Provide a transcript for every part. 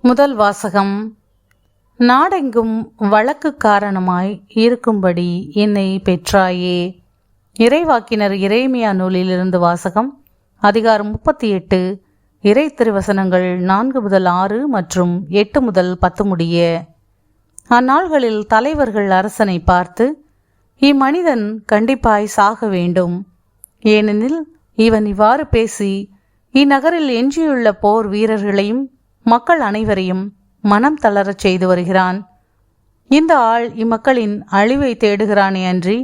முதல் வாசகம். நாடெங்கும் வழக்கு காரணமாய் இருக்கும்படி என்னை பெற்றாயே. இறைவாக்கினர் எரேமியா நூலிலிருந்து வாசகம். அதிகாரம் 38, இறை திருவசனங்கள் 4 முதல் 6 மற்றும் 8 முதல் 10 முடிய. அந்நாள்களில் தலைவர்கள் அரசனை பார்த்து, இம்மனிதன் கண்டிப்பாய் சாக வேண்டும், ஏனெனில் இவன் இவ்வாறு பேசி இந்நகரில் எஞ்சியுள்ள போர் வீரர்களையும் மக்கள் அனைவரையும் மனம் தளரச் செய்து வருகிறான். இந்த ஆள் இம்மக்களின் அழிவை தேடுகிறானே அன்றி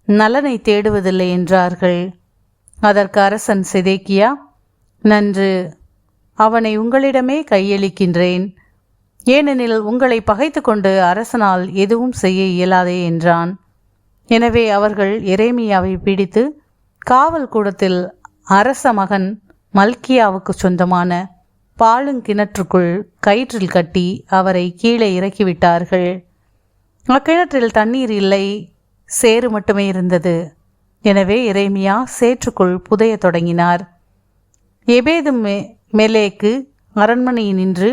நலனை தேடுவதில்லை என்றார்கள். அதற்கு அரசன் செதேக்கியா, நன்று, அவனை உங்களிடமே கையளிக்கின்றேன், ஏனெனில் உங்களை பகைத்து கொண்டு அரசனால் எதுவும் செய்ய இயலாதே என்றான். எனவே அவர்கள் எரேமியாவை பிடித்து காவல் கூடத்தில் அரச மகன் மல்கியாவுக்கு சொந்தமான பாழுங்கிணற்றுக்குள் கயிற்றில் கட்டி அவரை கீழே இறக்கிவிட்டார்கள். அக்கிணற்றில் தண்ணீர் இல்லை, சேறு மட்டுமே இருந்தது. எனவே எரேமியா சேற்றுக்குள் புதைய தொடங்கினார். எபேது மெலேக்கு அரண்மனையில் நின்று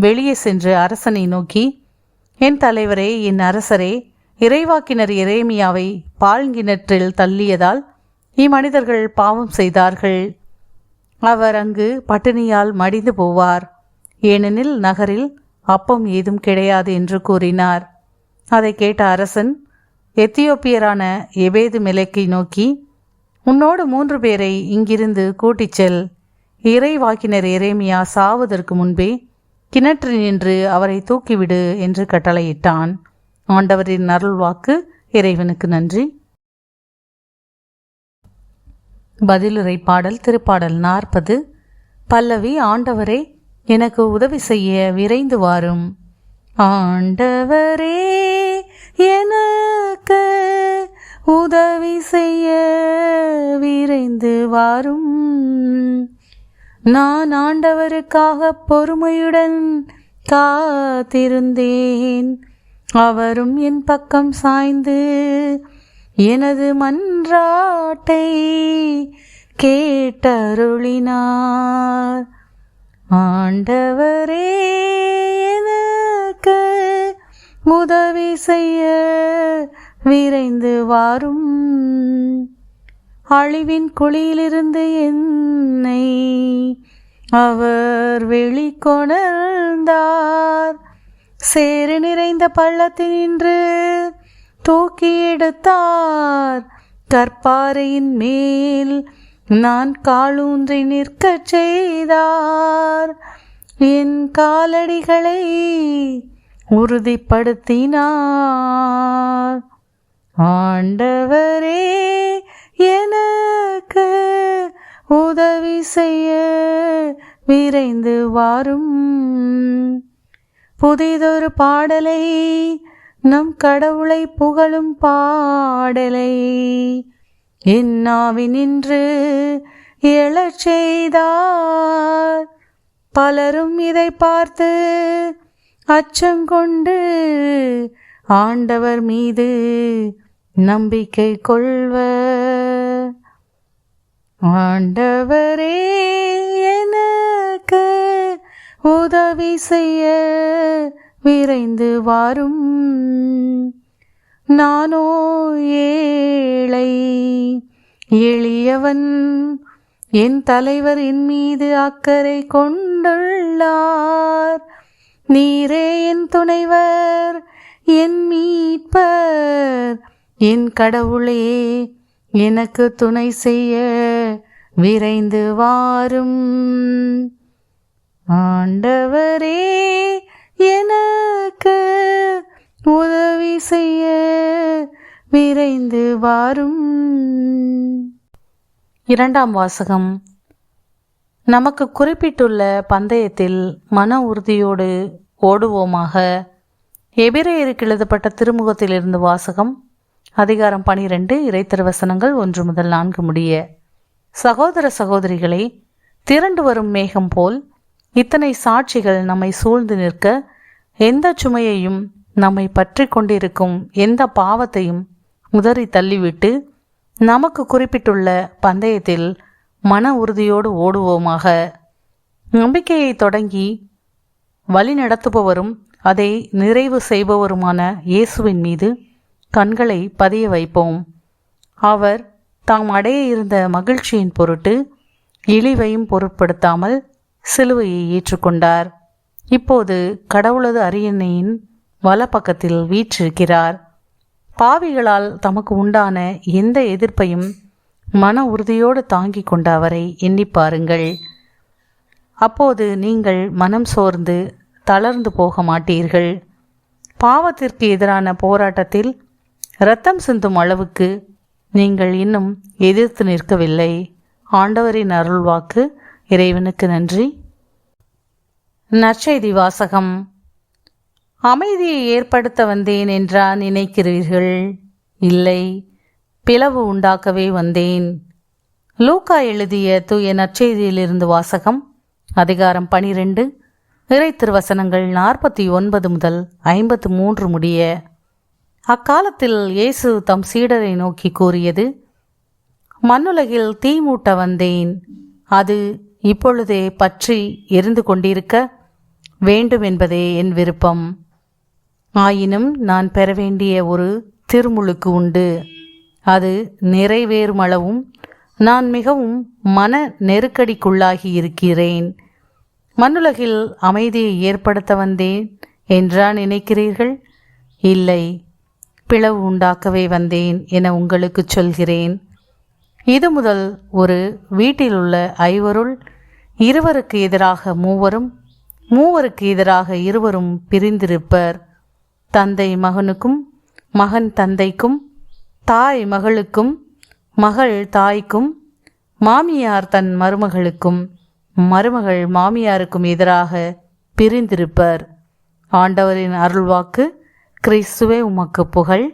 வெளியே சென்று அரசனை நோக்கி, என் தலைவரே, என் அரசரே, இறைவாக்கினர் எரேமியாவை பாழ்கிணற்றில் தள்ளியதால் இம்மனிதர்கள் பாவம் செய்தார்கள். அவர் அங்கு பட்டினியால் மடிந்து போவார், ஏனெனில் நகரில் அப்பம் ஏதும் கிடையாது என்று கூறினார். அதை கேட்ட அரசன் எத்தியோப்பியரான எபேது மெலேக்கை நோக்கி, உன்னோடு 3 பேரை இங்கிருந்து கூட்டிச் செல். இறைவாக்கினர் எரேமியா சாவதற்கு முன்பே கிணற்றில் நின்று அவரை தூக்கிவிடு என்று கட்டளையிட்டான். ஆண்டவரின் அருள்வாக்கு. இறைவனுக்கு நன்றி. பதிலுரை பாடல். திருப்பாடல் 40. பல்லவி. ஆண்டவரே, எனக்கு உதவி செய்ய விரைந்து வாரும். ஆண்டவரே, எனக்கு உதவி செய்ய விரைந்து வாரும். நான் ஆண்டவருக்காக பொறுமையுடன் காத்திருந்தேன். அவரும் என் பக்கம் சாய்ந்து எனது மன்றாட்டை கேட்டருளினார். ஆண்டவரே, எனக்கு உதவி செய்ய விரைந்து வாரும். அழிவின் குழியிலிருந்து என்னை அவர் வெளிக்கொணர்ந்தார். சேறு நிறைந்த பள்ளத்தினின்று தூக்கி எடுத்தார். கற்பாறையின் மேல் நான் காலூன்றி நிற்கச் செய்தார். என் காலடிகளை உறுதிப்படுத்தினார். ஆண்டவரே, எனக்கு உதவி செய்ய விரைந்து வாரும். புதிதொரு பாடலை, நம் கடவுளை புகழும் பாடலை என் நாவினின்று எழச் செய்தார். பலரும் இதை பார்த்து அச்சங்கொண்டு ஆண்டவர் மீது நம்பிக்கை கொள்வர். ஆண்டவரே, எனக்கு உதவி செய்ய விரைந்து வாரும். நானோ ஏழை எளியவன், என் தலைவர் என் மீது அக்கறை கொண்டுள்ளார். நீரே என் துணைவர், என் மீட்பர், என் கடவுளே, எனக்கு துணை செய்ய விரைந்து வாரும். ஆண்டவரே, எனக்கு உதவி செய்ய விரைந்து வாரும். இரண்டாம் வாசகம். நமக்கு குறிப்பிட்டுள்ள பந்தயத்தில் மன உறுதியோடு ஓடுவோமாக. எபிரேயருக்கு எழுதப்பட்ட திருமுகத்திலிருந்து வாசகம். அதிகாரம் 12, இறை திருவசனங்கள் 1 முதல் 4 முடிய. சகோதர சகோதரிகளே, திரண்டு வரும் மேகம் போல் இத்தனை சாட்சிகள் நம்மை சூழ்ந்து நிற்க, எந்த சுமையையும் நம்மை பற்றி கொண்டிருக்கும் எந்த பாவத்தையும் உதறி தள்ளிவிட்டு நமக்கு குறிப்பிட்டுள்ள பந்தயத்தில் மன உறுதியோடு ஓடுவோமாக. நம்பிக்கையை தொடங்கி வழிநடத்துபவரும் அதை நிறைவு செய்பவருமான இயேசுவின் மீது கண்களை பதிய வைப்போம். அவர் தாம் அடைய இருந்த மகிழ்ச்சியின் பொருட்டு இழிவையும் பொருட்படுத்தாமல் சிலுவையை ஏற்றுக்கொண்டார். இப்போது கடவுளது அரியணையின் வலப்பக்கத்தில் வீற்றிருக்கிறார். பாவிகளால் தமக்கு உண்டான எந்த எதிர்ப்பையும் மன உறுதியோடு தாங்கிக் கொண்ட அவரை எண்ணி பாருங்கள். அப்போது நீங்கள் மனம் சோர்ந்து தளர்ந்து போக மாட்டீர்கள். பாவத்திற்கு எதிரான போராட்டத்தில் இரத்தம் சிந்தும் அளவுக்கு நீங்கள் இன்னும் எதிர்த்து நிற்கவில்லை. ஆண்டவரின் அருள்வாக்கு. இறைவனுக்கு நன்றி. நற்செய்தி வாசகம். அமைதியை ஏற்படுத்த வந்தேன் என்றா நினைக்கிறீர்கள்? இல்லை, பிளவு உண்டாக்கவே வந்தேன். லூக்கா எழுதிய தூய நற்செய்தியிலிருந்து வாசகம். அதிகாரம் 12, இறை திருவசனங்கள் 49 முதல் 53 முடிய. அக்காலத்தில் இயேசு தம் சீடரை நோக்கி கூறியது: மண்ணுலகில் தீ மூட்ட வந்தேன். அது இப்பொழுதே பற்றி எரிந்து கொண்டிருக்க வேண்டும் என்பதே என் விருப்பம். ஆயினும் நான் பெற வேண்டிய ஒரு திருமுழுக்கு உண்டு. அது நிறைவேறுமளவும் நான் மிகவும் மன நெருக்கடிக்குள்ளாகி இருக்கிறேன். மண்ணுலகில் அமைதியை ஏற்படுத்த வந்தேன் என்றா நினைக்கிறீர்கள்? இல்லை, பிளவு உண்டாக்கவே வந்தேன் என உங்களுக்கு சொல்கிறேன். இது முதல் ஒரு வீட்டிலுள்ள 5 இருவருக்கு எதிராக 3, மூவருக்கு எதிராக 2 பிரிந்திருப்பர். தந்தை மகனுக்கும், மகன் தந்தைக்கும், தாய் மகளுக்கும், மகள் தாய்க்கும், மாமியார் தன் மருமகளுக்கும், மருமகள் மாமியாருக்கும் எதிராக பிரிந்திருப்பர். ஆண்டவரின் அருள்வாக்கு. கிறிஸ்துவே உமக்கு புகழ்.